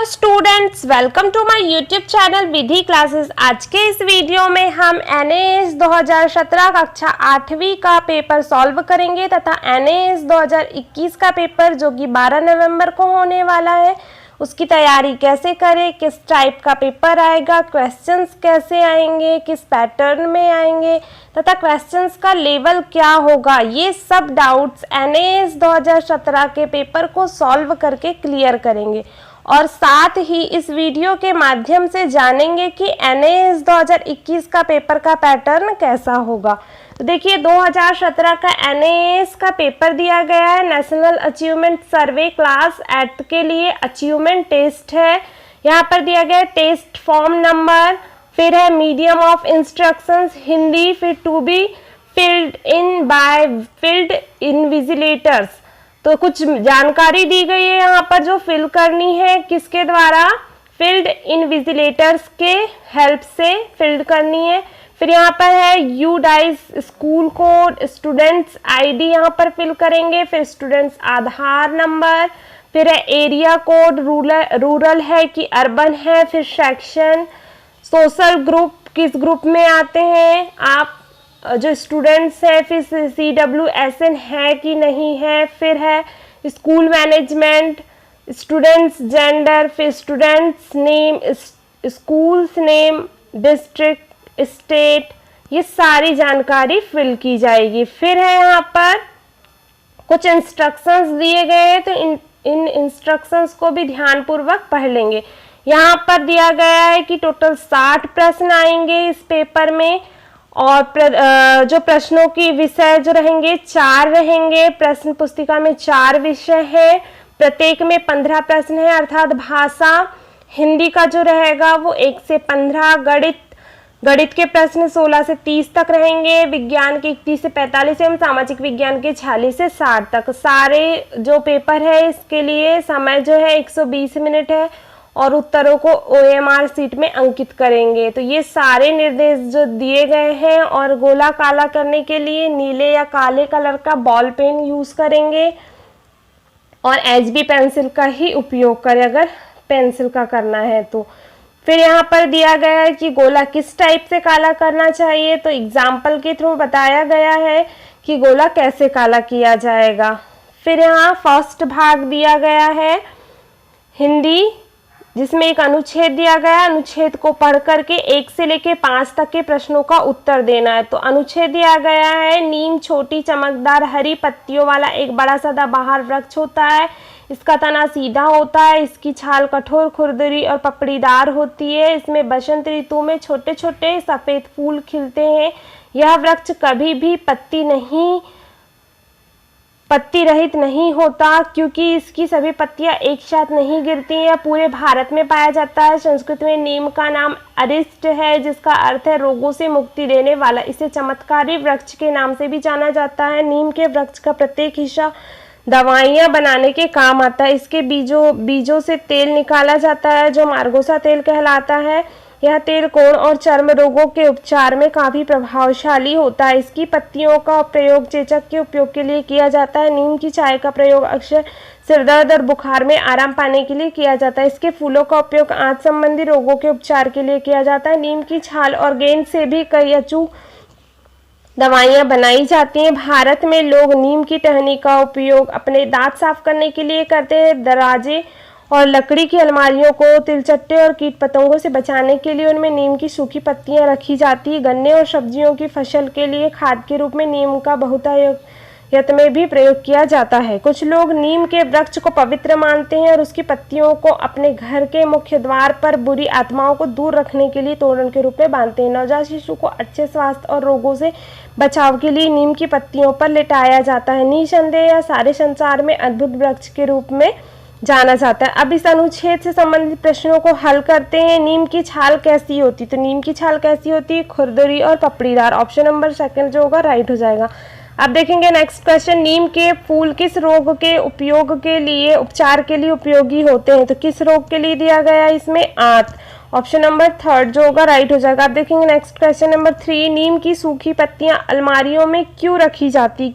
Students, welcome to my YouTube channel Vidhi classes. आज के इस वीडियो में हम एनएएस 2017 कक्षा 8वीं का पेपर सॉल्व करेंगे तथा एनएएस 2021 का पेपर जो कि 12 नवंबर को होने वाला है उसकी तैयारी कैसे करें, किस टाइप का पेपर आएगा, क्वेश्चंस कैसे आएंगे, किस पैटर्न में आएंगे तथा क्वेश्चंस का लेवल क्या होगा, ये सब डाउट्स एनएएस 2017 के पेपर को सॉल्व करके क्लियर करेंगे। और साथ ही इस वीडियो के माध्यम से जानेंगे कि एनएएस 2021 का पेपर का पैटर्न कैसा होगा। तो देखिए 2017 का एनएएस का पेपर दिया गया है। नेशनल अचीवमेंट सर्वे क्लास 8 के लिए अचीवमेंट टेस्ट है। यहाँ पर दिया गया है टेस्ट फॉर्म नंबर, फिर है मीडियम ऑफ इंस्ट्रक्शंस हिंदी, फिर टू बी फिल्ड इन विजिलेटर्स। तो कुछ जानकारी दी गई है यहाँ पर जो फिल करनी है, किसके द्वारा, फील्ड इनविजिलेटर्स के हेल्प से फिल्ड करनी है। फिर यहाँ पर है UDISE school code, students ID यहाँ पर फिल करेंगे, फिर स्टूडेंट्स आधार नंबर, फिर है एरिया कोड, रूरल है कि अर्बन है, फिर सेक्शन, सोशल ग्रुप, किस ग्रुप में आते हैं आप जो स्टूडेंट्स हैं, फिर CWSN है कि नहीं है, फिर है स्कूल मैनेजमेंट, स्टूडेंट्स जेंडर, फिर students name, schools name, district, state, ये सारी जानकारी फिल की जाएगी। फिर है यहाँ पर कुछ इंस्ट्रक्शंस दिए गए हैं तो इन इंस्ट्रक्शंस को भी ध्यानपूर्वक पढ़ लेंगे। यहाँ पर दिया गया है कि टोटल 60 प्रश्न आएंगे इस पेपर में और जो प्रश्नों की विषय जो रहेंगे 4 रहेंगे। प्रश्न पुस्तिका में 4 विषय हैं, प्रत्येक में 15 प्रश्न है, अर्थात भाषा हिंदी का जो रहेगा वो 1 से 15, गणित के प्रश्न 16 से 30 तक रहेंगे, विज्ञान के 31 से 45 एवं सामाजिक विज्ञान के 46 से 60 तक। सारे जो पेपर है इसके लिए समय जो है 120 मिनट है और उत्तरों को OMR सीट में अंकित करेंगे। तो ये सारे निर्देश जो दिए गए हैं और गोला काला करने के लिए नीले या काले कलर का बॉल पेन यूज करेंगे और HB पेंसिल का ही उपयोग करें अगर पेंसिल का करना है तो। फिर यहाँ पर दिया गया है कि गोला किस टाइप से काला करना चाहिए, तो एग्जाम्पल के थ्रू बताया गया है कि गोला कैसे काला किया जाएगा। फिर यहाँ फर्स्ट भाग दिया गया है हिंदी, जिसमें एक अनुच्छेद दिया गया है, अनुच्छेद को पढ़ करके 1 से लेकर 5 तक के प्रश्नों का उत्तर देना है। तो अनुच्छेद दिया गया है, नीम छोटी चमकदार हरी पत्तियों वाला एक बड़ा सदाबहार वृक्ष होता है, इसका तना सीधा होता है, इसकी छाल कठोर, खुरदरी और पपड़ीदार होती है, इसमें बसंत ऋतु में छोटे छोटे सफेद फूल खिलते हैं, यह वृक्ष कभी भी पत्ती रहित नहीं होता क्योंकि इसकी सभी पत्तियां एक साथ नहीं गिरती हैं। पूरे भारत में पाया जाता है। संस्कृत में नीम का नाम अरिष्ट है जिसका अर्थ है रोगों से मुक्ति देने वाला। इसे चमत्कारी वृक्ष के नाम से भी जाना जाता है। नीम के वृक्ष का प्रत्येक हिस्सा दवाइयाँ बनाने के काम आता है। इसके बीजों से तेल निकाला जाता है जो मार्गोसा तेल कहलाता है। यह तेल कोढ़ और चर्म रोगों के उपचार में काफ़ी प्रभावशाली होता है। इसकी पत्तियों का प्रयोग चेचक के उपयोग के लिए किया जाता है। नीम की चाय का प्रयोग अक्सर सिरदर्द और बुखार में आराम पाने के लिए किया जाता है। इसके फूलों का उपयोग आंत संबंधी रोगों के उपचार के लिए किया जाता है। नीम की छाल और गेंद से भी कई अचूक दवाइयाँ बनाई जाती हैं। भारत में लोग नीम की टहनी का उपयोग अपने दांत साफ करने के लिए करते हैं। दराजे और लकड़ी की अलमारियों को तिलचट्टे और कीट पतंगों से बचाने के लिए उनमें नीम की सूखी पत्तियां रखी जाती है। गन्ने और सब्जियों की फसल के लिए खाद के रूप में नीम का बहुतायत में भी प्रयोग किया जाता है। कुछ लोग नीम के वृक्ष को पवित्र मानते हैं और उसकी पत्तियों को अपने घर के मुख्य द्वार पर बुरी आत्माओं को दूर रखने के लिए तोरण के रूप में बांधते हैं। नवजात शिशु को अच्छे स्वास्थ्य और रोगों से बचाव के लिए नीम की पत्तियों पर लिटाया जाता है। निसंदेह या सारे संसार में अद्भुत वृक्ष के रूप में जाना जाता है। अब इस अनुच्छेद से संबंधित प्रश्नों को हल करते हैं। नीम की छाल कैसी होती, तो नीम की छाल कैसी होती है, खुरदरी और पपड़ीदार। ऑप्शन नंबर सेकंड जो होगा राइट हो जाएगा। अब देखेंगे नेक्स्ट क्वेश्चन, नीम के फूल किस रोग के उपचार के लिए उपयोगी होते हैं, तो किस रोग के लिए दिया गया है इसमें, आंत। ऑप्शन नंबर थर्ड जो होगा राइट हो जाएगा। अब देखेंगे नेक्स्ट क्वेश्चन नंबर 3, नीम की सूखी पत्तियां अलमारियों में क्यों रखी जाती,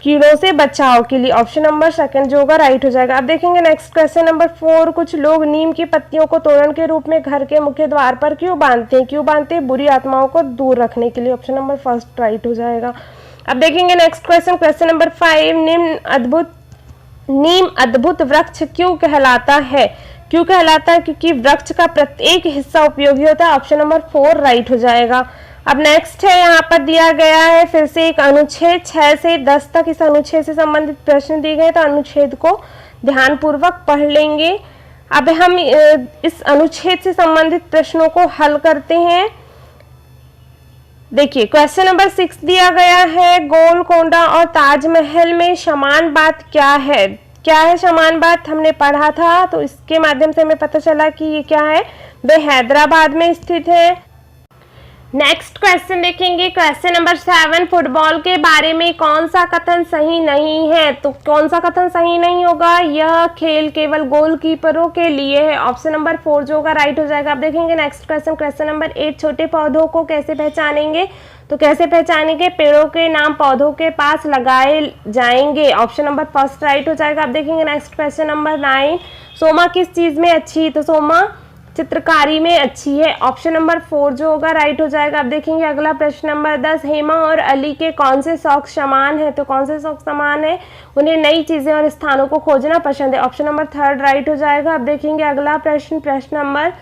कीड़ों से बचाव के लिए। ऑप्शन नंबर सेकंड जो होगा राइट हो जाएगा। अब देखेंगे नेक्स्ट क्वेश्चन नंबर 4। कुछ लोग नीम की पत्तियों को तोरण के रूप में घर के मुख्य द्वार पर क्यों बांधते हैं? क्यों बांधते हैं? बुरी आत्माओं को दूर रखने के लिए। ऑप्शन नंबर फर्स्ट राइट हो जाएगा। अब देखेंगे नेक्स्ट क्वेश्चन, क्वेश्चन नंबर 5। नीम अद्भुत वृक्ष क्यों कहलाता है? क्यों कहलाता है? क्योंकि वृक्ष का प्रत्येक हिस्सा उपयोगी होता है। ऑप्शन नंबर 4 राइट हो जाएगा। अब नेक्स्ट है, यहाँ पर दिया गया है फिर से एक अनुच्छेद 6 से 10 तक इस अनुच्छेद से संबंधित प्रश्न दिए गए, तो अनुच्छेद को ध्यानपूर्वक पढ़ लेंगे। अब हम इस अनुच्छेद से संबंधित प्रश्नों को हल करते हैं। देखिए क्वेश्चन नंबर 6 दिया गया है, गोलकोंडा और ताजमहल में समान बात क्या है? क्या है समान बात? हमने पढ़ा था, तो इसके माध्यम से हमें पता चला कि ये क्या है, वे हैदराबाद में स्थित है। नेक्स्ट क्वेश्चन देखेंगे, क्वेश्चन नंबर 7। फुटबॉल के बारे में कौन सा कथन सही नहीं है? तो कौन सा कथन सही नहीं होगा? यह खेल केवल गोलकीपरों के लिए है। ऑप्शन नंबर 4 जो होगा राइट हो जाएगा। आप देखेंगे नेक्स्ट क्वेश्चन, क्वेश्चन नंबर 8। छोटे पौधों को कैसे पहचानेंगे? तो कैसे पहचानेंगे? पेड़ों के नाम पौधों के पास लगाए जाएंगे। ऑप्शन नंबर फर्स्ट राइट हो जाएगा। आप देखेंगे नेक्स्ट क्वेश्चन नंबर 9। सोमा किस चीज में अच्छी? तो सोमा चित्रकारी में अच्छी है। ऑप्शन नंबर 4 जो होगा राइट हो जाएगा। अब देखेंगे अगला प्रश्न नंबर 10। हेमा और अली के कौन से शौक समान है? तो कौन से शौक समान है? उन्हें नई चीजें और स्थानों को खोजना पसंद है। ऑप्शन नंबर 3 राइट हो जाएगा। अब देखेंगे अगला प्रश्न, प्रश्न नंबर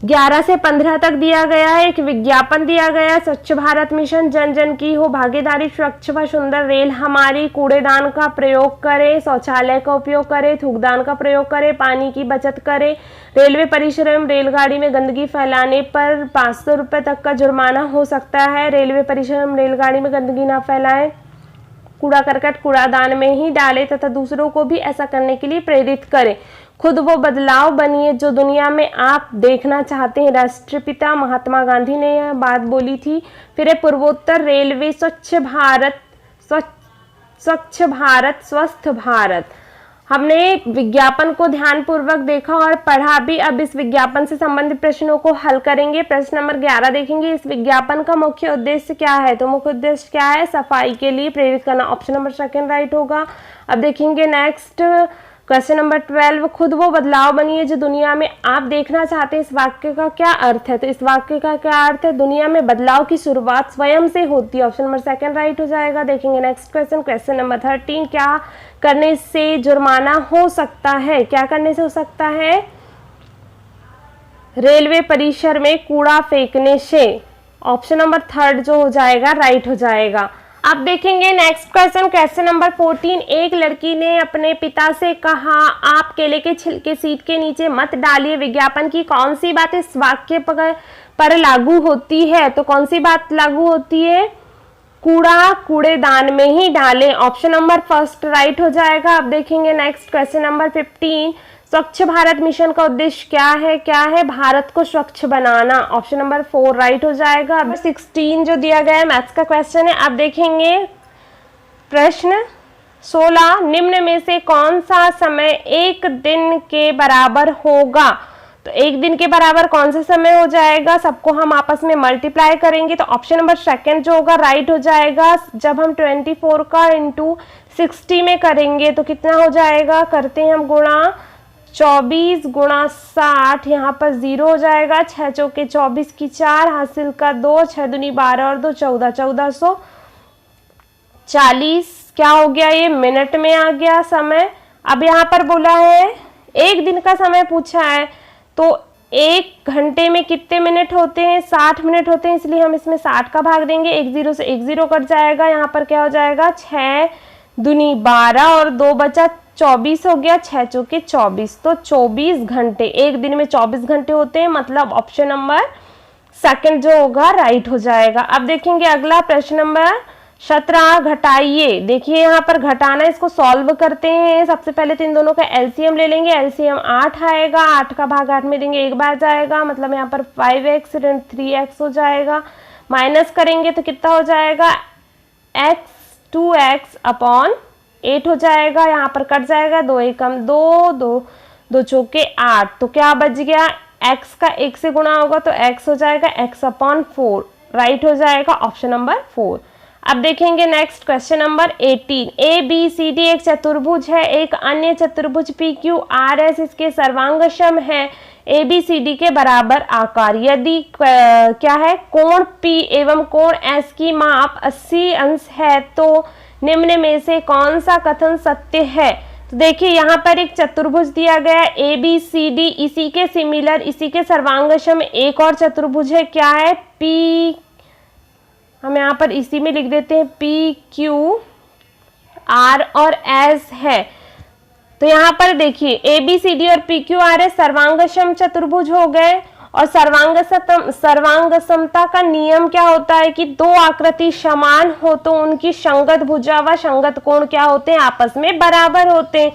11 से 15 तक दिया गया है। एक विज्ञापन दिया गया है, स्वच्छ भारत मिशन, जन जन की हो भागीदारी, स्वच्छ व सुंदर रेल हमारी, कूड़ेदान का प्रयोग करें, शौचालय का उपयोग करें, थूकदान का प्रयोग करें, पानी की बचत करें, रेलवे परिसर एवं रेलगाड़ी में गंदगी फैलाने पर 500 रुपये तक का जुर्माना हो सकता है, रेलवे परिसर एवं रेलगाड़ी में गंदगी ना फैलाएं, कूड़ा करकट कूड़ादान में ही डालें तथा दूसरों को भी ऐसा करने के लिए प्रेरित करें, खुद वो बदलाव बनिए जो दुनिया में आप देखना चाहते हैं। राष्ट्रपिता महात्मा गांधी ने यह बात बोली थी। फिर है पूर्वोत्तर रेलवे, स्वच्छ भारत, स्वस्थ भारत। हमने विज्ञापन को ध्यानपूर्वक देखा और पढ़ा भी। अब इस विज्ञापन से संबंधित प्रश्नों को हल करेंगे। प्रश्न नंबर 11 देखेंगे, इस विज्ञापन का मुख्य उद्देश्य क्या है? तो मुख्य उद्देश्य क्या है? सफाई के लिए प्रेरित करना। ऑप्शन नंबर सेकंड राइट होगा। अब देखेंगे नेक्स्ट क्वेश्चन नंबर 12। खुद वो बदलाव बनिए जो दुनिया में आप देखना चाहते हैं। इस वाक्य का क्या अर्थ है? तो इस वाक्य का क्या अर्थ है? दुनिया में बदलाव की शुरुआत स्वयं से होती है। ऑप्शन नंबर सेकंड राइट हो जाएगा। देखेंगे नेक्स्ट क्वेश्चन, क्वेश्चन नंबर 13। क्या करने से जुर्माना हो सकता है? क्या करने से हो सकता है? रेलवे परिसर में कूड़ा फेंकने से। ऑप्शन नंबर 3 जो हो जाएगा राइट हो जाएगा। अब देखेंगे नेक्स्ट क्वेश्चन, क्वेश्चन नंबर 14। एक लड़की ने अपने पिता से कहा, आप केले के छिलके सीट के नीचे मत डालिए। विज्ञापन की कौन सी बात इस वाक्य पर लागू होती है? तो कौन सी बात लागू होती है? कूड़ा कूड़ेदान में ही डालें। ऑप्शन नंबर फर्स्ट राइट हो जाएगा। अब देखेंगे नेक्स्ट क्वेश्चन नंबर 15। स्वच्छ भारत मिशन का उद्देश्य क्या है? क्या है? भारत को स्वच्छ बनाना। ऑप्शन नंबर 4 राइट हो जाएगा। अब 16 जो दिया गया है मैथ्स का क्वेश्चन है। अब देखेंगे प्रश्न 16। निम्न में से कौन सा समय एक दिन के बराबर होगा? तो एक दिन के बराबर कौन सा समय हो जाएगा? सबको हम आपस में मल्टीप्लाई करेंगे तो ऑप्शन नंबर सेकंड जो होगा राइट हो जाएगा। जब हम 24 का इंटू 60 में करेंगे तो कितना हो जाएगा? करते हैं हम गुणा 24 गुणा 60, यहाँ पर 0 हो जाएगा। 6 चौके 24 की 4, हासिल का 2, 6 दूनी 12 और 2 14, 1440 क्या हो गया? ये मिनट में आ गया समय। अब यहाँ पर बोला है एक दिन का समय पूछा है, तो एक घंटे में कितने मिनट होते हैं? 60 मिनट होते हैं, इसलिए हम इसमें 60 का भाग देंगे। 1 0 से 1 0 कट जाएगा। यहाँ पर क्या हो जाएगा? 6 दूनी 12 और 2 बचा 24 हो गया। 6 चौके 24, तो 24 घंटे। एक दिन में 24 घंटे होते हैं, मतलब ऑप्शन नंबर सेकंड जो होगा राइट हो जाएगा। अब देखेंगे अगला प्रश्न नंबर 17। घटाइए। देखिए यहाँ पर घटाना, इसको सॉल्व करते हैं। सबसे पहले तो इन दोनों का एलसीएम ले लेंगे। एलसीएम 8 आएगा, 8 का भाग 8 में देंगे, एक बार जाएगा, मतलब यहाँ पर 5x 3x हो जाएगा। माइनस करेंगे तो कितना हो जाएगा? x 2x अपॉन 8 हो जाएगा। यहाँ पर कट जाएगा, 2 एकम 2, 2 चौके 8, तो क्या बच गया? x का 1 से गुणा होगा तो x हो जाएगा x अपॉन 4 राइट हो जाएगा। Option number 4। अब देखेंगे नेक्स्ट क्वेश्चन नंबर 18। ABCD एक चतुर्भुज है, एक अन्य चतुर्भुज PQRS इसके सर्वांगसम है ABCD के बराबर आकार। यदि क्या है, कोण P एवं कोण S की माप 80 अंश है तो निम्न में से कौन सा कथन सत्य है। तो देखिए यहाँ पर एक चतुर्भुज दिया गया है ABCD, इसी के सिमिलर, इसी के सर्वांगसम एक और चतुर्भुज है, क्या है, P, हम यहाँ पर इसी में लिख देते हैं PQR और S है। तो यहाँ पर देखिए ABCD और PQRS सर्वांगसम चतुर्भुज हो गए, और सर्वांगसमता का नियम क्या होता है कि दो आकृति समान हो तो उनकी संगत भुजा व संगत कोण क्या होते हैं, आपस में बराबर होते हैं।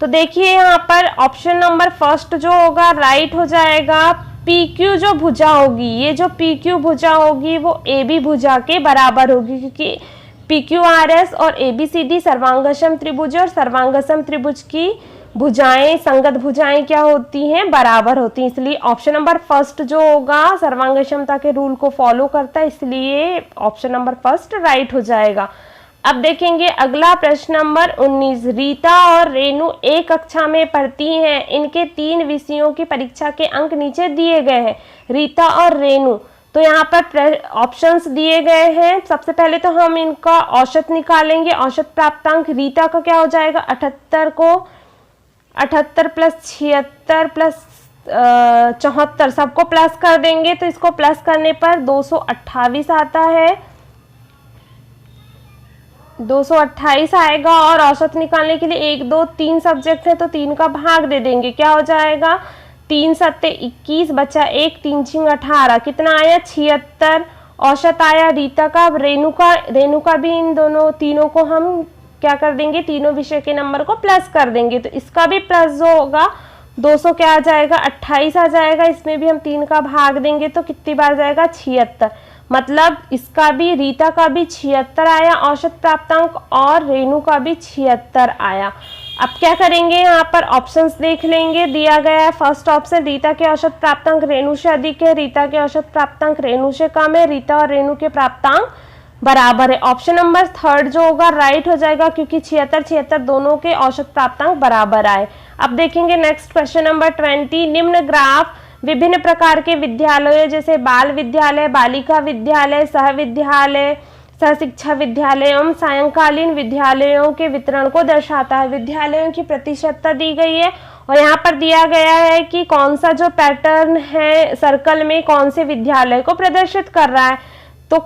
तो देखिए यहाँ पर ऑप्शन नंबर फर्स्ट जो होगा राइट हो जाएगा। PQ जो भुजा होगी, ये जो PQ भुजा होगी वो AB भुजा के बराबर होगी, क्योंकि PQRS और ABCD सर्वांगसम त्रिभुज, और सर्वांगसम त्रिभुज की भुजाएं, संगत भुजाएं क्या होती हैं, बराबर होती हैं। इसलिए ऑप्शन नंबर फर्स्ट जो होगा सर्वांगसमता के रूल को फॉलो करता है, इसलिए ऑप्शन नंबर फर्स्ट राइट हो जाएगा। अब देखेंगे अगला प्रश्न नंबर 19। रीता और रेणु एक कक्षा में पढ़ती हैं, इनके 3 विषयों की परीक्षा के अंक नीचे दिए गए हैं। रीता और रेणु, तो यहाँ पर ऑप्शंस दिए गए हैं। सबसे पहले तो हम इनका औसत निकालेंगे। औसत प्राप्तांक रीता का क्या हो जाएगा, 78 को 78 प्लस 76 प्लस 74 सबको प्लस कर देंगे, तो इसको प्लस करने पर 228 आता है, 228 आएगा। और औसत निकालने के लिए 1 2 3 सब्जेक्ट है तो 3 का भाग दे देंगे, क्या हो जाएगा, 3 7 21 बचा 1, 3 6 18, कितना आया, 76 औसत आया रीता का। रेणु का भी इन दोनों तीनों को हम क्या कर देंगे, तीनों विषय के नंबर को प्लस कर देंगे, तो इसका भी प्लस जो होगा 200 क्या आ जाएगा, 28 आ जाएगा। इसमें भी हम 3 का भाग देंगे तो कितनी बार जाएगा, 76। मतलब इसका भी, रीता का भी 76 आया औसत प्राप्तांक, और रेणु का भी 76 आया। अब क्या करेंगे, यहाँ पर ऑप्शंस देख लेंगे। दिया गया है फर्स्ट ऑप्शन, रीता के औसत प्राप्तांक रेणु से अधिक है, रीता के औसत प्राप्तांक रेणु से कम है, रीता और रेणु के प्राप्तांक बराबर है। ऑप्शन नंबर थर्ड जो होगा राइट हो जाएगा, क्योंकि 76 दोनों के औसत प्राप्तांक बराबर आए। अब देखेंगे नेक्स्ट क्वेश्चन नंबर 20। निम्न ग्राफ विभिन्न प्रकार के विद्यालयों जैसे बाल विद्यालय, बालिका विद्यालय, सहविद्यालय, सहशिक्षा विद्यालय एवं सायंकालीन विद्यालयों के वितरण को दर्शाता है। विद्यालयों की प्रतिशतता दी गई है, और यहाँ पर दिया गया है कि कौन सा जो पैटर्न है सर्कल में कौन से विद्यालय को प्रदर्शित कर रहा है। तो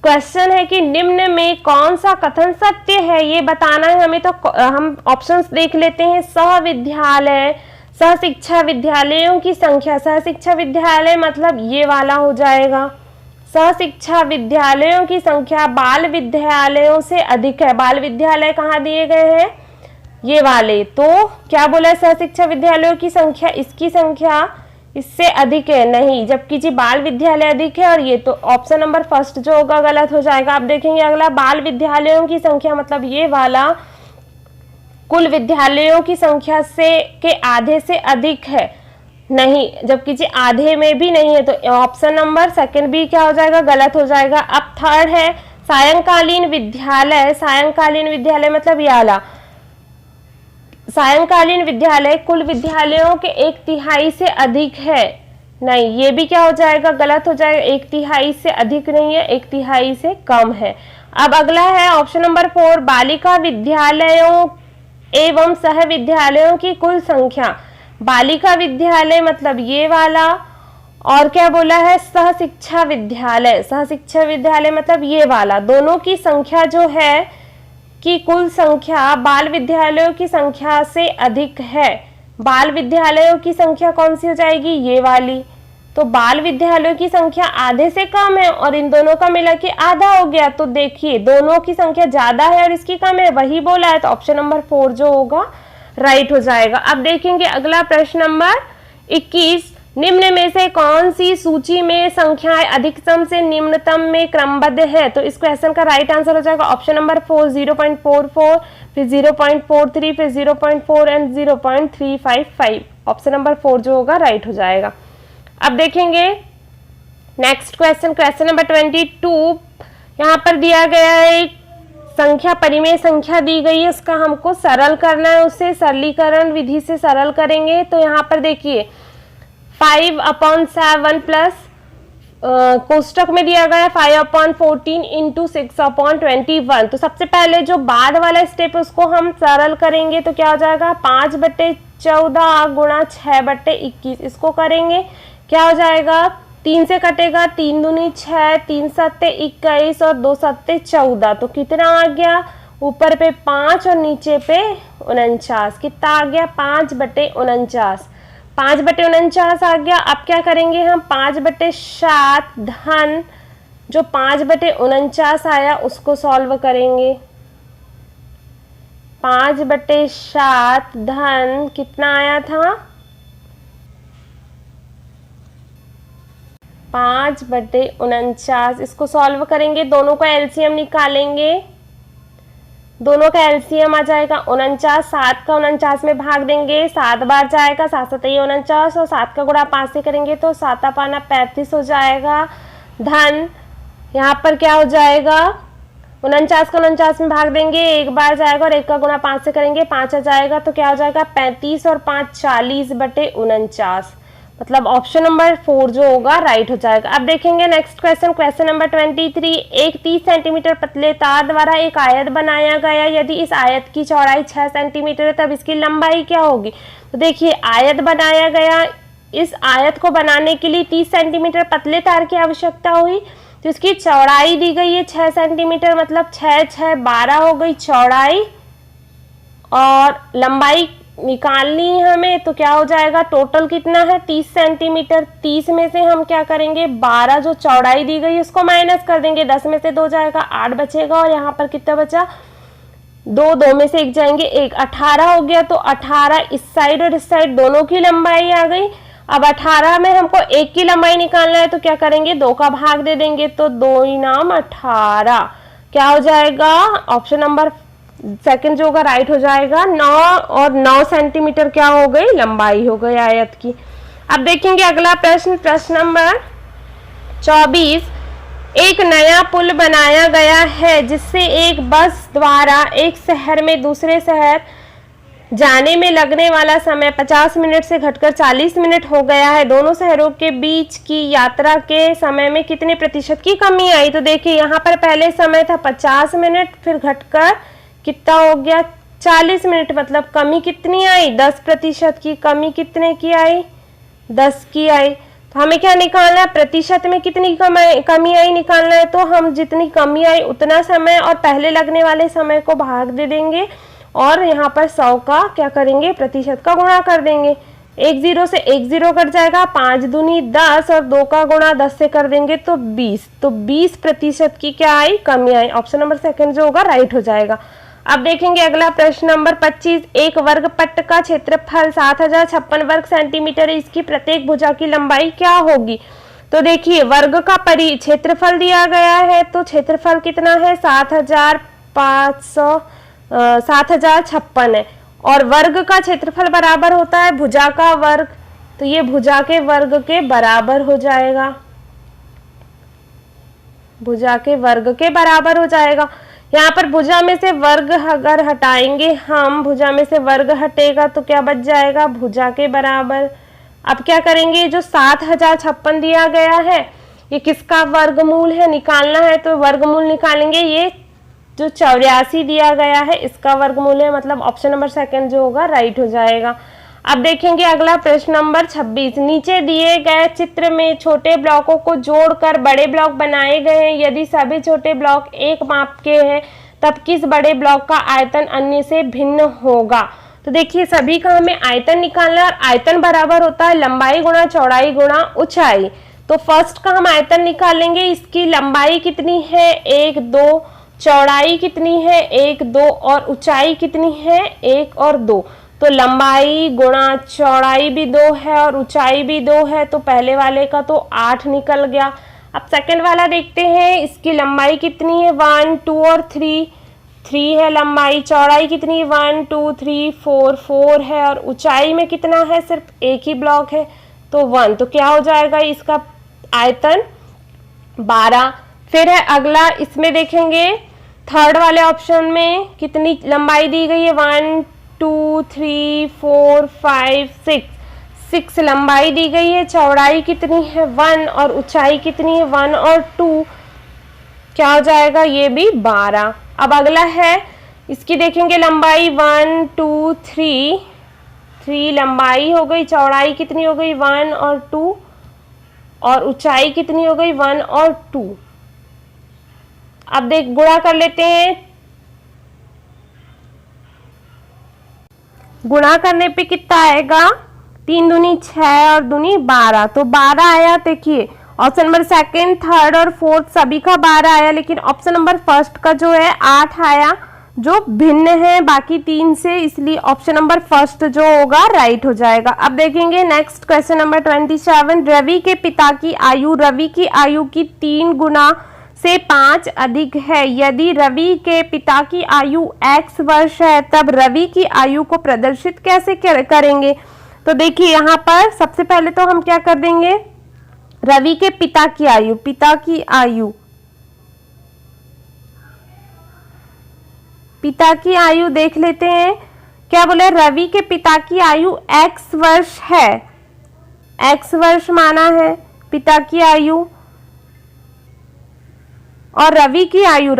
क्वेश्चन है कि निम्न में कौन सा कथन सत्य है, ये बताना है हमें। तो हम ऑप्शंस देख लेते हैं। सहविद्यालय, सहशिक्षा विद्यालयों की संख्या, सहशिक्षा विद्यालय मतलब ये वाला हो जाएगा। सहशिक्षा विद्यालयों की संख्या बाल विद्यालयों से अधिक है। बाल विद्यालय कहाँ दिए गए हैं, ये वाले। तो क्या बोला है, सहशिक्षा विद्यालयों की संख्या, इसकी संख्या इससे अधिक है, नहीं, जबकि जी बाल विद्यालय अधिक है, और ये तो ऑप्शन नंबर फर्स्ट जो होगा गलत हो जाएगा। आप देखेंगे अगला, बाल विद्यालयों की संख्या मतलब ये वाला कुल विद्यालयों की संख्या से के आधे से अधिक है, नहीं, जबकि जी आधे में भी नहीं है, तो ऑप्शन नंबर सेकंड भी क्या हो जाएगा, गलत हो जाएगा। अब थर्ड है सायंकालीन विद्यालय। सायंकालीन विद्यालय मतलब ये वाला, सायंकालीन विद्यालय कुल विद्यालयों के 1/3 से अधिक है, नहीं, ये भी क्या हो जाएगा, गलत हो जाएगा। 1/3 से अधिक नहीं है, 1/3 से कम है। अब अगला है ऑप्शन नंबर 4, बालिका विद्यालयों एवं सह विद्यालयों की कुल संख्या। बालिका विद्यालय मतलब ये वाला, और क्या बोला है, सह शिक्षा विद्यालय। सह शिक्षा विद्यालय मतलब ये वाला, दोनों की संख्या जो है कि कुल संख्या बाल विद्यालयों की संख्या से अधिक है। बाल विद्यालयों की संख्या कौन सी हो जाएगी, ये वाली। तो बाल विद्यालयों की संख्या आधे से कम है, और इन दोनों का मिला के आधा हो गया। तो देखिए दोनों की संख्या ज्यादा है और इसकी कम है, वही बोला है। तो ऑप्शन नंबर 4 जो होगा राइट हो जाएगा। अब देखेंगे अगला प्रश्न नंबर 21। निम्न में से कौन सी सूची में संख्याएं अधिकतम से निम्नतम में क्रमबद्ध है। तो इस क्वेश्चन का राइट आंसर हो जाएगा ऑप्शन नंबर 4, 0.44, फिर 0.43, फिर 0.4 एंड 0.355। ऑप्शन नंबर 4 जो होगा राइट हो जाएगा। अब देखेंगे नेक्स्ट क्वेश्चन, क्वेश्चन नंबर 22। यहाँ पर दिया गया है एक संख्या, परिमेय संख्या दी गई है, उसका हमको सरल करना है, उसे सरलीकरण विधि से सरल करेंगे। तो यहाँ पर देखिए 5/7 प्लस कोष्टक में दिया गया 5/14 इंटू 6/21। तो सबसे पहले जो बाद वाला स्टेप है उसको हम सरल करेंगे, तो क्या हो जाएगा 5/14 गुणा 6/21। इसको करेंगे क्या हो जाएगा, 3 से कटेगा, 3 दूनी 6, 3 सत्ते 21 और 2 सत्ते 14। तो कितना आ गया, ऊपर पे 5 और नीचे पे 49। कितना आ गया 5/49, 5/49 आ गया। अब क्या करेंगे हम 5/7 धन जो 5/49 आया उसको सॉल्व करेंगे। 5/7 धन कितना आया था 5/49, इसको सॉल्व करेंगे, दोनों का एलसीएम निकालेंगे। दोनों का एलसीएम आ जाएगा 49, 7 का 49 में भाग देंगे, 7 बार जाएगा, 7 7 49 और 7 का गुणा 5 से करेंगे तो 7 पाना 35 हो जाएगा। धन यहाँ पर क्या हो जाएगा 49 का 49 में भाग देंगे, 1 बार जाएगा और 1 का गुणा 5 से करेंगे 5 आ जाएगा। तो क्या हो जाएगा 35 और 5 40/49, मतलब ऑप्शन नंबर 4 जो होगा राइट हो जाएगा। अब देखेंगे नेक्स्ट क्वेश्चन, क्वेश्चन नंबर 23। एक 30 सेंटीमीटर पतले तार द्वारा एक आयत बनाया गया, यदि इस आयत की चौड़ाई 6 सेंटीमीटर है तब इसकी लंबाई क्या होगी। तो देखिए आयत बनाया गया, इस आयत को बनाने के लिए 30 सेंटीमीटर पतले तार की आवश्यकता हुई, तो इसकी चौड़ाई दी गई है 6 सेंटीमीटर, मतलब 6 6 12 हो गई चौड़ाई, और लंबाई निकालनी है हमें, तो क्या हो जाएगा टोटल कितना है 30 सेंटीमीटर। 30 में से हम क्या करेंगे 12 जो चौड़ाई दी गई उसको माइनस कर देंगे, 10 में से 2 जाएगा 8 बचेगा, और यहाँ पर कितना बचा 2, 2 में से 1 जाएंगे 1, 18 हो गया। तो 18 इस साइड और इस साइड दोनों की लंबाई आ गई। अब 18 में हमको 1 की लंबाई निकालना है, तो क्या करेंगे 2 का भाग दे देंगे, तो 2 इनाम 18, क्या हो जाएगा ऑप्शन नंबर सेकंड जो होगा राइट हो जाएगा। 9 और 9 सेंटीमीटर क्या हो गई लंबाई हो गई आयत की। अब देखेंगे अगला प्रश्न, प्रश्न नंबर 24। एक नया पुल बनाया गया है जिससे एक बस द्वारा एक शहर में दूसरे शहर जाने में लगने वाला समय 50 मिनट से घटकर 40 मिनट हो गया है। दोनों शहरों के बीच की यात्रा के समय में कितने प्रतिशत की कमी आई। तो देखिए यहाँ पर पहले समय था 50 मिनट, फिर घटकर कितना हो गया 40 मिनट, मतलब कमी कितनी आई 10% की। कमी कितने की आई 10 की आई। तो हमें क्या निकालना है प्रतिशत में कितनी कमी आई निकालना है, तो हम जितनी कमी आई उतना समय और पहले लगने वाले समय को भाग दे देंगे, और यहाँ पर 100 का क्या करेंगे प्रतिशत का गुणा कर देंगे। 1 0 से 1 0 कट जाएगा, 5 दूनी 10 और 2 का गुणा 10 से कर देंगे तो 20। तो 20% की क्या आई कमी आई। ऑप्शन नंबर सेकंड जो होगा राइट हो जाएगा। अब देखेंगे अगला प्रश्न नंबर 25। एक वर्ग पट्ट का क्षेत्रफल 7056 वर्ग सेंटीमीटर है, इसकी प्रत्येक भुजा की लंबाई क्या होगी। तो देखिए वर्ग का क्षेत्रफल दिया गया है, तो क्षेत्रफल कितना है 7056 है, और वर्ग का क्षेत्रफल बराबर होता है भुजा का वर्ग, तो ये भुजा के वर्ग के बराबर हो जाएगा, भुजा के वर्ग के बराबर हो जाएगा। यहाँ पर भुजा में से वर्ग अगर हटाएंगे हम, भुजा में से वर्ग हटेगा तो क्या बच जाएगा भुजा के बराबर। अब क्या करेंगे जो 7056 दिया गया है ये किसका वर्गमूल है निकालना है, तो वर्गमूल निकालेंगे, ये जो 84 दिया गया है इसका वर्गमूल है, मतलब ऑप्शन नंबर सेकंड जो होगा राइट हो जाएगा। अब देखेंगे अगला प्रश्न नंबर 26। नीचे दिए गए चित्र में छोटे ब्लॉकों को जोड़कर बड़े ब्लॉक बनाए गए हैं, यदि सभी छोटे ब्लॉक एक माप के हैं तब किस बड़े ब्लॉक का आयतन अन्य से भिन्न होगा। तो देखिए सभी का हमें आयतन निकालना है, और आयतन बराबर होता है लंबाई गुणा चौड़ाई गुणा ऊंचाई। तो फर्स्ट का हम आयतन निकालेंगे, इसकी लंबाई कितनी है 1 2, चौड़ाई कितनी है 1 2 और ऊंचाई कितनी है 1 और 2। तो लंबाई गुणा चौड़ाई भी 2 है और ऊंचाई भी 2 है, तो पहले वाले का तो 8 निकल गया। अब सेकंड वाला देखते हैं, इसकी लंबाई कितनी है 1 2 और 3 है लंबाई, चौड़ाई कितनी 1 2 3 4 है, और ऊंचाई में कितना है सिर्फ एक ही ब्लॉक है तो 1। तो क्या हो जाएगा इसका आयतन 12। फिर है अगला, इसमें देखेंगे थर्ड वाले ऑप्शन में कितनी लंबाई दी गई है, 1 2 3 4 5 6 लंबाई दी गई है। चौड़ाई कितनी है 1 और ऊंचाई कितनी है 1 और 2, क्या हो जाएगा ये भी 12। अब अगला है, इसकी देखेंगे लंबाई 1 2 3 लंबाई हो गई, चौड़ाई कितनी हो गई 1 और 2 और ऊंचाई कितनी हो गई 1 और 2। अब देख गुणा कर लेते हैं, गुणा करने पे कितना आएगा, 3 दूनी 6 और दूनी 12, तो 12 आया। देखिए ऑप्शन नंबर सेकंड, थर्ड और फोर्थ सभी का 12 आया, लेकिन ऑप्शन नंबर फर्स्ट का जो है 8 आया, जो भिन्न है बाकी 3 से, इसलिए ऑप्शन नंबर फर्स्ट जो होगा राइट हो जाएगा। अब देखेंगे नेक्स्ट क्वेश्चन नंबर 27, रवि के पिता की आयु रवि की आयु की 3 गुना से 5 अधिक है। यदि रवि के पिता की आयु x वर्ष है, तब रवि की आयु को प्रदर्शित कैसे करेंगे। तो देखिए यहाँ पर सबसे पहले तो हम क्या कर देंगे, रवि के पिता की आयु देख लेते हैं। क्या बोले, रवि के पिता की आयु x वर्ष है, x वर्ष माना है पिता की आयु, और रवि की आयु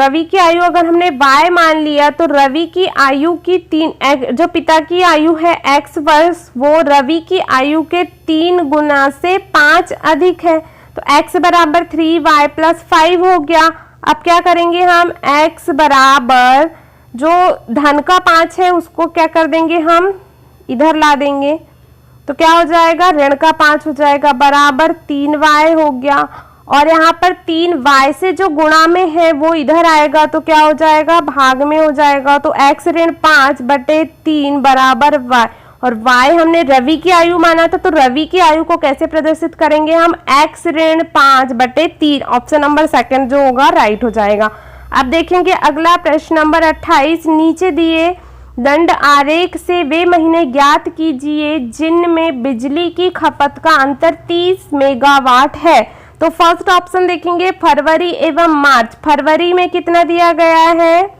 अगर हमने y मान लिया तो रवि की आयु की 3, जो पिता की आयु है x वर्ष, वो रवि की आयु के 3 गुना से 5 अधिक है। तो x बराबर 3y प्लस 5 हो गया। अब क्या करेंगे हम, x बराबर जो धन का 5 है उसको क्या कर देंगे, हम इधर ला देंगे, तो क्या हो जाएगा, ऋण का 5 हो जाएगा, बराबर 3y हो गया। और यहाँ पर 3y से जो गुणा में है वो इधर आएगा, तो क्या हो जाएगा, भाग में हो जाएगा। तो x ऋण 5 बटे 3 बराबर y, और y हमने रवि की आयु माना था, तो रवि की आयु को कैसे प्रदर्शित करेंगे हम, x ऋण 5 बटे 3, ऑप्शन नंबर सेकंड जो होगा राइट हो जाएगा। अब देखेंगे अगला प्रश्न नंबर 28, नीचे दिए दंड आरेख से वे महीने ज्ञात कीजिए जिनमें बिजली की खपत का अंतर 30 मेगावाट है। तो फर्स्ट ऑप्शन देखेंगे फरवरी एवं मार्च। फरवरी में कितना दिया गया है,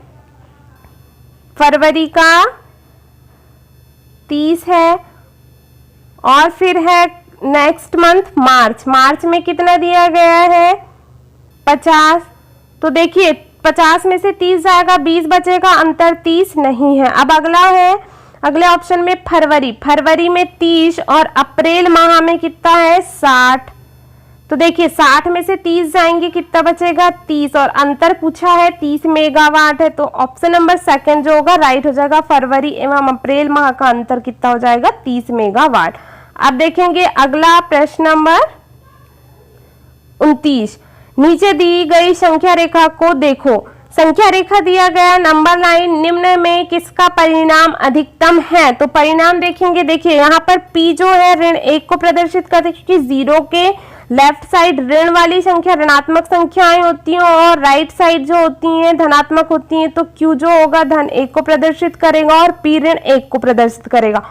फरवरी का 30 है, और फिर है नेक्स्ट मंथ मार्च में कितना दिया गया है 50। तो देखिए 50 में से 30 जाएगा, 20 बचेगा, अंतर 30 नहीं है। अब अगला है, अगले ऑप्शन में फरवरी में 30 और अप्रैल माह में कितना है 60। तो देखिए 60 में से 30 जाएंगे, कितना बचेगा 30, और अंतर पूछा है 30 मेगावाट है, तो ऑप्शन नंबर सेकंड जो होगा राइट हो जाएगा। फरवरी एवं अप्रैल माह का अंतर कितना हो जाएगा 30 मेगावाट। अब देखेंगे अगला प्रश्न नंबर 29, नीचे दी गई संख्या रेखा को देखो। संख्या रेखा दिया गया नंबर लाइन निम्न में किसका परिणाम अधिकतम है। तो परिणाम देखेंगे, देखिए यहाँ पर P जो है ऋण 1 को प्रदर्शित करते हैं, क्योंकि 0 के लेफ्ट साइड ऋण वाली संख्या ऋणात्मक संख्याएं होती हैं और राइट साइड जो होती हैं धनात्मक होती हैं। तो Q जो होगा धन 1 को प्रदर्शित करेगा और P ऋण 1 को प्रदर्शित करेगा।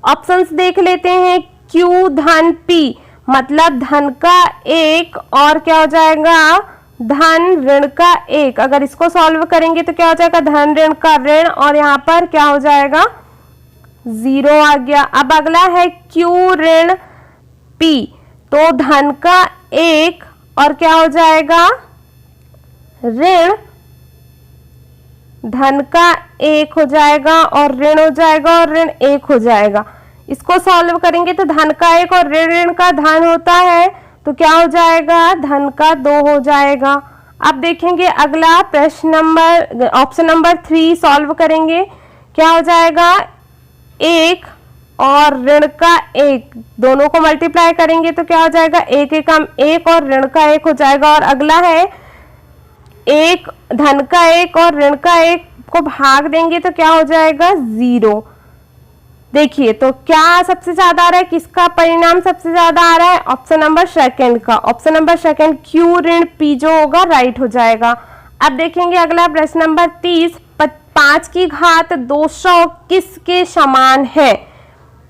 ऑप्शंस देख लेते हैं, Q धन P मतलब धन का 1 और क्या हो जाएगा धन ऋण का 1। अगर इसको सॉल्व करेंगे तो क्या हो जाएगा धन ऋण का ऋण, और यहाँ पर क्या हो जाएगा 0 आ गया। अब अगला है Q ऋण P, तो धन का 1 और क्या हो जाएगा ऋण धन का 1 हो जाएगा और ऋण हो जाएगा और ऋण 1 हो जाएगा। इसको सॉल्व करेंगे तो धन का 1 और ऋण का धन होता है, तो क्या हो जाएगा धन का 2 हो जाएगा। अब देखेंगे अगला प्रश्न नंबर ऑप्शन नंबर 3 सॉल्व करेंगे, क्या हो जाएगा 1 और ऋण का 1 दोनों को मल्टीप्लाई करेंगे तो क्या हो जाएगा 1 एकम 1 और ऋण का 1 हो जाएगा। और अगला है 1 धन का 1 और ऋण का 1 को भाग देंगे तो क्या हो जाएगा 0। देखिए तो क्या सबसे ज्यादा आ रहा है, किसका परिणाम सबसे ज्यादा आ रहा है, ऑप्शन नंबर सेकंड का। ऑप्शन नंबर सेकंड Q ऋण P जो होगा राइट हो जाएगा। अब देखेंगे अगला प्रश्न नंबर 30, 5 की घात 200 किसके समान है।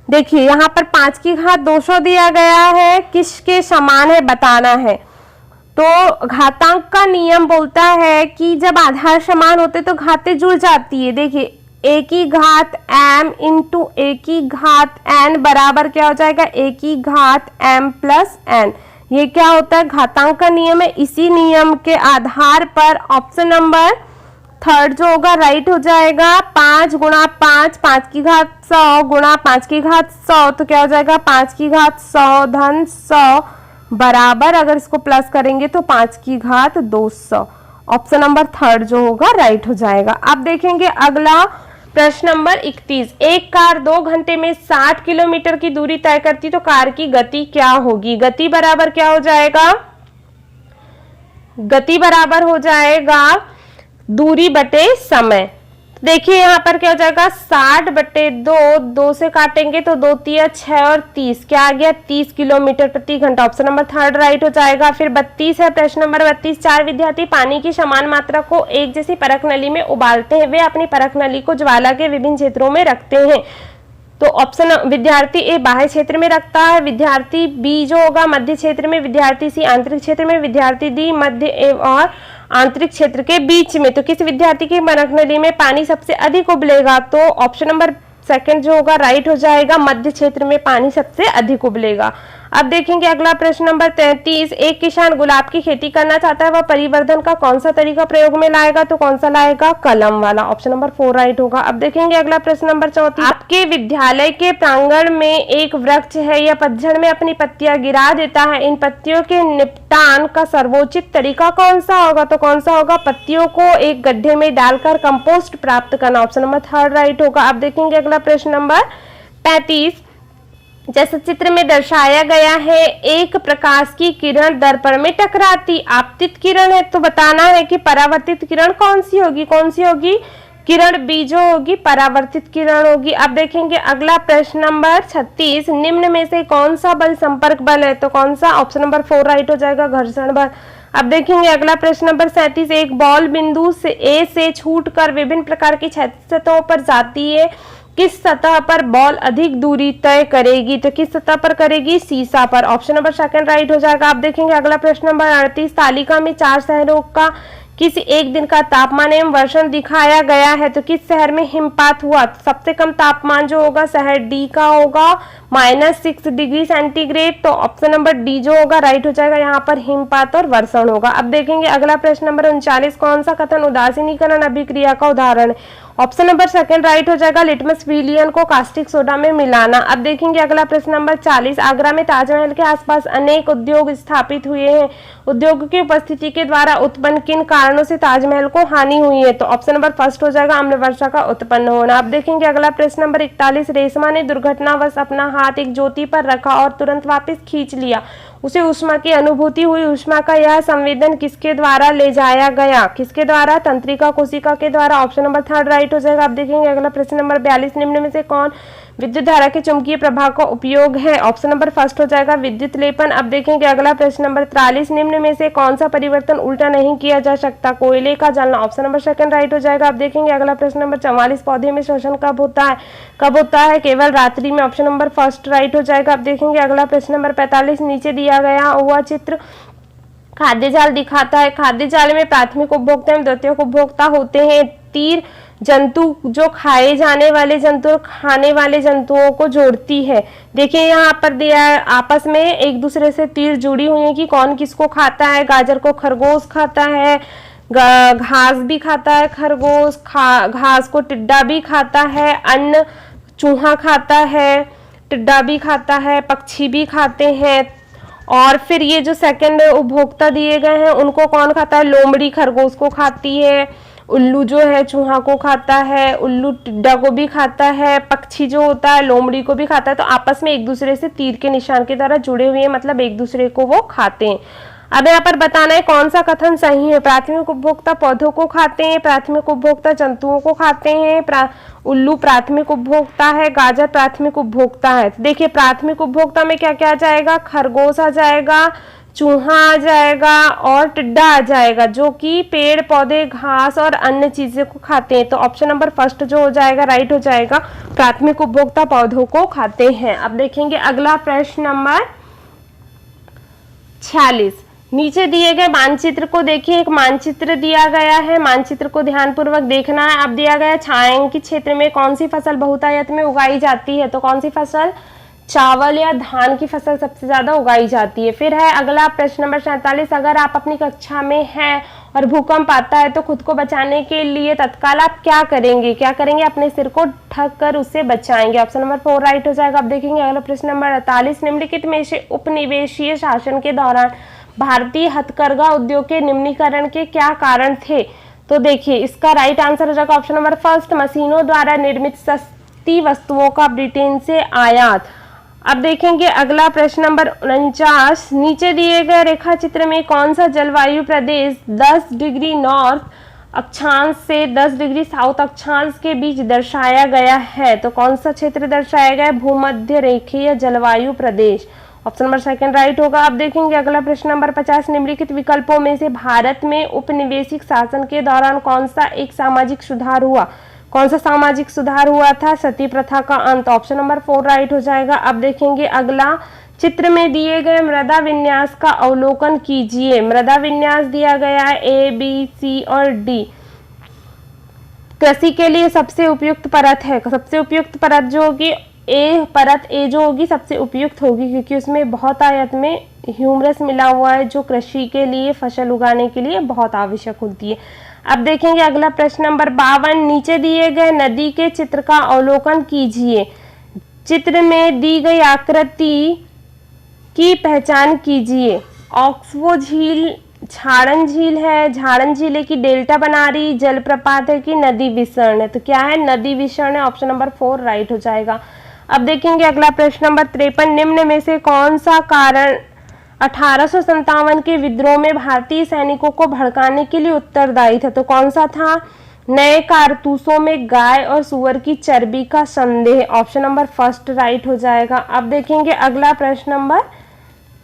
देखिए यहाँ पर 5 की घात 200 दिया गया है, किसके समान है बताना है। तो घातांक का नियम बोलता है कि जब आधार समान होते तो घातें जुड़ जाती है। देखिए a की घात m इंटू a की घात n बराबर क्या हो जाएगा, a की घात m प्लस n। ये क्या होता है, घातांक का नियम है। इसी नियम के आधार पर ऑप्शन नंबर थर्ड जो होगा राइट हो जाएगा। 5 गुणा 5, 5 की घात 100 गुणा 5 की घात 100, तो क्या हो जाएगा 5 की घात 100 धन 100 बराबर, अगर इसको प्लस करेंगे तो 5 की घात 200। ऑप्शन नंबर थर्ड जो होगा राइट हो जाएगा। अब देखेंगे अगला प्रश्न नंबर 31। एक कार 2 घंटे में 60 किलोमीटर की दूरी तय करती तो कार की गति क्या होगी। गति बराबर क्या हो जाएगा, गति बराबर हो जाएगा दूरी बटे समय। देखिए यहाँ पर क्या हो जाएगा 60 बटे 2, 2 से काटेंगे तो 2 तिया 6 और 30, क्या आ गया 30 किलोमीटर प्रति घंटा। ऑप्शन नंबर थर्ड राइट हो जाएगा। फिर 32 है प्रश्न नंबर 32। 4 विद्यार्थी पानी की समान मात्रा को एक जैसी परख नली में उबालते हैं। वे अपनी परख नली को ज्वाला के विभिन्न क्षेत्रों में रखते हैं। तो ऑप्शन विद्यार्थी ए बाह्य क्षेत्र में रखता है, विद्यार्थी बी जो होगा मध्य क्षेत्र में, विद्यार्थी सी आंतरिक क्षेत्र में, विद्यार्थी डी मध्य और आंतरिक क्षेत्र के बीच में। तो किस विद्यार्थी की परख नली में पानी सबसे अधिक उबलेगा, तो ऑप्शन नंबर सेकंड जो होगा राइट हो जाएगा, मध्य क्षेत्र में पानी सबसे अधिक उबलेगा। अब देखेंगे अगला प्रश्न नंबर 33। एक किसान गुलाब की खेती करना चाहता है, वह परिवर्धन का कौन सा तरीका प्रयोग में लाएगा, तो कौन सा लाएगा, कलम वाला। ऑप्शन नंबर 4 राइट होगा। अब देखेंगे अगला प्रश्न नंबर 34। आपके विद्यालय के प्रांगण में एक वृक्ष है, यह पतझड़ में अपनी पत्तियां गिरा देता है। इन पत्तियों के निपटान का सर्वोचित तरीका कौन सा होगा, तो कौन सा होगा, पत्तियों को एक गड्ढे में डालकर कंपोस्ट प्राप्त करना। ऑप्शन नंबर थर्ड राइट होगा। अब देखेंगे अगला प्रश्न नंबर 35। जैसे चित्र में दर्शाया गया है, एक प्रकाश की किरण दर्पण में टकराती आपतित किरण है, तो बताना है कि परावर्तित किरण कौन सी होगी, कौन सी होगी, किरण बी जो होगी परावर्तित किरण होगी। अब देखेंगे अगला प्रश्न नंबर 36। निम्न में से कौन सा बल संपर्क बल है, तो कौन सा, ऑप्शन नंबर 4 राइट हो जाएगा, घर्षण बल। अब देखेंगे अगला प्रश्न नंबर 37। एक बॉल बिंदु से ए से छूटकर विभिन्न प्रकार की क्षैतिज सतहों पर जाती है, किस सतह पर बॉल अधिक दूरी तय करेगी, तो किस सतह पर करेगी, सीसा पर। ऑप्शन नंबर सेकंड राइट हो जाएगा। आप देखेंगे अगला प्रश्न नंबर 38। तालिका में 4 शहरों का किसी एक दिन का तापमान एवं वर्षण दिखाया गया है, तो किस शहर में हिमपात हुआ। सबसे कम तापमान जो होगा शहर डी का होगा, -6 डिग्री सेंटीग्रेड। तो ऑप्शन नंबर डी जो होगा राइट हो जाएगा, यहाँ पर हिमपात और वर्षण होगा। अब देखेंगे अगला प्रश्न नंबर 39। कौन सा कथन उदासीनीकरण अभिक्रिया का उदाहरण है। ऑप्शन नंबर सेकंड राइट हो जाएगा, लिटमस विलियन को कास्टिक सोडा में मिलाना। अब देखेंगे अगला प्रश्न नंबर 40। आगरा में ताजमहल के आसपास अनेक उद्योग स्थापित हुए हैं, उद्योग की उपस्थिति के द्वारा उत्पन्न किन कारणों से ताजमहल को हानि हुई है, तो ऑप्शन नंबर फर्स्ट हो जाएगा, अम्ल वर्षा का उत्पन्न होना। अब देखेंगे अगला प्रश्न नंबर 41। रेशमा ने दुर्घटनावश अपना हाथ एक ज्योति पर रखा और तुरंत वापस खींच लिया, उसे ऊष्मा की अनुभूति हुई। ऊष्मा का यह संवेदन किसके द्वारा ले जाया गया, किसके द्वारा, तंत्रिका कोशिका के द्वारा। ऑप्शन नंबर थर्ड राइट हो जाएगा। अब देखेंगे अगला प्रश्न नंबर 42। निम्न में से कौन विद्युत धारा के चुंबकीय प्रभाव का उपयोग है, ऑप्शन नंबर फर्स्ट हो जाएगा, विद्युत लेपन। अब देखेंगे अगला प्रश्न नंबर 43। निम्न में से कौन सा परिवर्तन उल्टा नहीं किया जा सकता, कोयले का जलना। ऑप्शन नंबर सेकंड राइट हो जाएगा। अब देखेंगे अगला प्रश्न नंबर 44। पौधे में श्वसन कब होता है, कब होता है, केवल रात्रि में। ऑप्शन नंबर फर्स्ट राइट हो जाएगा। अब देखेंगे अगला प्रश्न नंबर 45। नीचे दिया गया हुआ चित्र खाद्य जाल दिखाता है। खाद्य जाल में प्राथमिक उपभोक्ता एवं द्वितीयक उपभोक्ता होते हैं। तीर जंतु जो खाए जाने वाले जंतु और खाने वाले जंतुओं को जोड़ती है। देखिए यहाँ पर दिया है, आपस में एक दूसरे से तीर जुड़ी हुई है कि कौन किसको खाता है। गाजर को खरगोश खाता है, घास भी खाता है खरगोश, घास को टिड्डा भी खाता है, अन्न चूहा खाता है, टिड्डा भी खाता है, पक्षी भी खाते हैं। और फिर ये जो सेकंड उपभोक्ता दिए गए हैं उनको कौन खाता है, लोमड़ी खरगोश को खाती है, उल्लू जो है चूहा को खाता है, उल्लू टिड्डा को भी खाता है, पक्षी जो होता है लोमड़ी को भी खाता है। तो आपस में एक दूसरे से तीर के निशान के द्वारा जुड़े हुए हैं, मतलब एक दूसरे को वो खाते हैं। अब यहाँ पर बताना है कौन सा कथन सही है। प्राथमिक उपभोक्ता पौधों को खाते हैं, प्राथमिक उपभोक्ता जंतुओं को खाते हैं, उल्लू प्राथमिक उपभोक्ता है, गाजर प्राथमिक उपभोक्ता है। तो देखिए प्राथमिक उपभोक्ता में क्या क्या आ जाएगा, खरगोश आ जाएगा, चूहा आ जाएगा और टिड्डा आ जाएगा, जो कि पेड़ पौधे घास और अन्य चीजें को खाते हैं। तो ऑप्शन नंबर फर्स्ट जो हो जाएगा राइट हो जाएगा, प्राथमिक उपभोक्ता पौधों को खाते हैं। अब देखेंगे अगला प्रश्न नंबर 46। नीचे दिए गए मानचित्र को देखिए, एक मानचित्र दिया गया है, मानचित्र को ध्यानपूर्वक देखना है। अब दिया गया छायांकित क्षेत्र में कौन सी फसल बहुतायत में उगाई जाती है, तो कौन सी फसल, चावल या धान की फसल सबसे ज्यादा उगाई जाती है। फिर है अगला प्रश्न नंबर 47, अगर आप अपनी कक्षा में हैं और भूकंप आता है तो खुद को बचाने के लिए तत्काल आप क्या करेंगे, क्या करेंगे, अपने सिर को ढक कर उससे बचाएंगे। ऑप्शन नंबर 4 राइट हो जाएगा। अब देखेंगे अगला प्रश्न नंबर 48, निम्नलिखित में से उपनिवेशीय शासन के दौरान भारतीय हथकरघा उद्योग के निम्नीकरण के क्या कारण थे, तो देखिए इसका राइट आंसर हो जाएगा ऑप्शन नंबर फर्स्ट, मशीनों द्वारा निर्मित सस्ती वस्तुओं का ब्रिटेन से आयात। अब देखेंगे अगला प्रश्न नंबर 49, नीचे दिए गए रेखा चित्र में कौन सा जलवायु प्रदेश 10 डिग्री नॉर्थ अक्षांश से 10 डिग्री साउथ अक्षांश के बीच दर्शाया गया है, तो कौन सा क्षेत्र दर्शाया गया है, भूमध्य रेखीय जलवायु प्रदेश। ऑप्शन नंबर सेकंड राइट होगा। अब देखेंगे अगला प्रश्न नंबर 50, निम्नलिखित विकल्पों में से भारत में उपनिवेशिक शासन के दौरान कौन सा एक सामाजिक सुधार हुआ, कौन सा सामाजिक सुधार हुआ था, सती प्रथा का अंत। ऑप्शन नंबर 4 राइट हो जाएगा। अब देखेंगे अगला, चित्र में दिए गए मृदा विन्यास का अवलोकन कीजिए। मृदा विन्यास दिया गया है A, B, C और D। कृषि के लिए सबसे उपयुक्त परत है, सबसे उपयुक्त परत जो होगी परत ए जो होगी सबसे उपयुक्त होगी, क्योंकि उसमें बहुत आयत में ह्यूमरस मिला हुआ है जो कृषि के लिए, फसल उगाने के लिए बहुत आवश्यक होती है। अब देखेंगे अगला प्रश्न नंबर 52, नीचे दिए गए नदी के चित्र का अवलोकन कीजिए। चित्र में दी गई आकृति की पहचान कीजिए। ऑक्सबो झील झाड़न झील है, झाड़न झील की डेल्टा बना रही जलप्रपात है कि नदी विसर्ण है, तो क्या है, नदी विसर्ण है। ऑप्शन नंबर 4 राइट हो जाएगा। अब देखेंगे अगला प्रश्न नंबर 53, निम्न में से कौन सा कारण 1857 के विद्रोह में भारतीय सैनिकों को भड़काने के लिए उत्तरदायी था, तो कौन सा था, नए कारतूसों में गाय और सुअर की चर्बी का संदेह। ऑप्शन नंबर फर्स्ट राइट हो जाएगा। अब देखेंगे अगला प्रश्न नंबर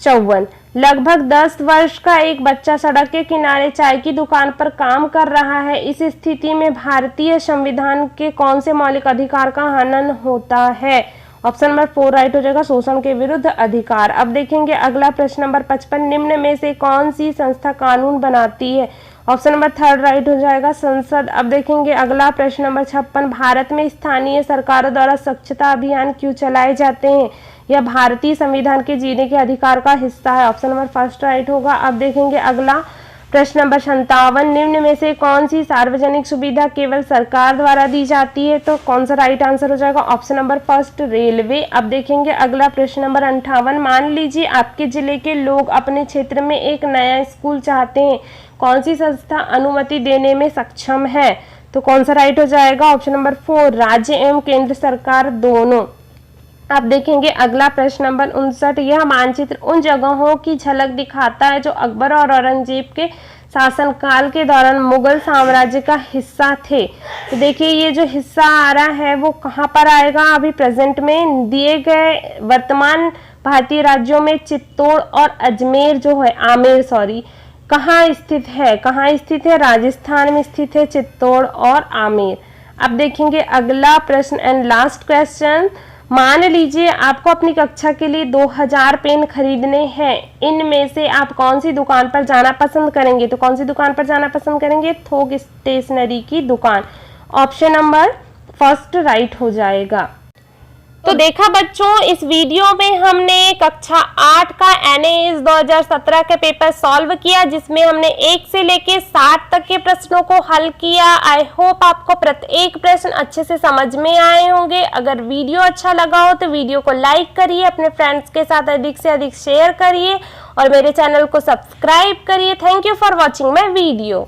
54, लगभग 10 वर्ष का एक बच्चा सड़क के किनारे चाय की दुकान पर काम कर रहा है। इस स्थिति में भारतीय संविधान के कौन से मौलिक अधिकार का हनन होता है। ऑप्शन नंबर 4 राइट हो जाएगा, शोषण के विरुद्ध अधिकार। अब देखेंगे अगला प्रश्न नंबर 55, निम्न में से कौन सी संस्था कानून बनाती है। ऑप्शन नंबर 3 राइट हो जाएगा, संसद। अब देखेंगे अगला प्रश्न नंबर 56, भारत में स्थानीय सरकारों द्वारा स्वच्छता अभियान क्यों चलाए जाते हैं, यह भारतीय संविधान के जीने के अधिकार का हिस्सा है। ऑप्शन नंबर फर्स्ट राइट होगा। अब देखेंगे अगला प्रश्न नंबर 57, निम्न में से कौन सी सार्वजनिक सुविधा केवल सरकार द्वारा दी जाती है, तो कौन सा राइट आंसर हो जाएगा, ऑप्शन नंबर फर्स्ट रेलवे। अब देखेंगे अगला प्रश्न नंबर 58, मान लीजिए आपके जिले के लोग अपने क्षेत्र में एक नया स्कूल चाहते हैं, कौन सी संस्था अनुमति देने में सक्षम है, तो कौन सा राइट हो जाएगा, ऑप्शन नंबर 4 राज्य एवं केंद्र सरकार दोनों। अब देखेंगे अगला प्रश्न नंबर 59, यह मानचित्र उन जगहों की झलक दिखाता है जो अकबर और औरंगजेब के शासनकाल के दौरान मुगल साम्राज्य का हिस्सा थे। तो देखिए ये जो हिस्सा आ रहा है वो कहाँ पर आएगा, अभी प्रेजेंट में दिए गए वर्तमान भारतीय राज्यों में चित्तौड़ और अजमेर जो है, आमेर सॉरी, कहाँ स्थित है, कहाँ स्थित है, राजस्थान में स्थित है चित्तौड़ और आमेर। अब देखेंगे अगला प्रश्न एंड लास्ट क्वेश्चन, मान लीजिए आपको अपनी कक्षा के लिए 2000 पेन खरीदने हैं, इनमें से आप कौन सी दुकान पर जाना पसंद करेंगे, तो कौन सी दुकान पर जाना पसंद करेंगे, थोक स्टेशनरी की दुकान। ऑप्शन नंबर फर्स्ट राइट हो जाएगा। तो देखा बच्चों, इस वीडियो में हमने कक्षा 8 का NAS 2017 का पेपर सॉल्व किया, जिसमें हमने 1 से लेके 60 तक के प्रश्नों को हल किया। आई होप आपको प्रत्येक प्रश्न अच्छे से समझ में आए होंगे। अगर वीडियो अच्छा लगा हो तो वीडियो को लाइक करिए, अपने फ्रेंड्स के साथ अधिक से अधिक शेयर करिए और मेरे चैनल को सब्सक्राइब करिए। Thank you for watching my video.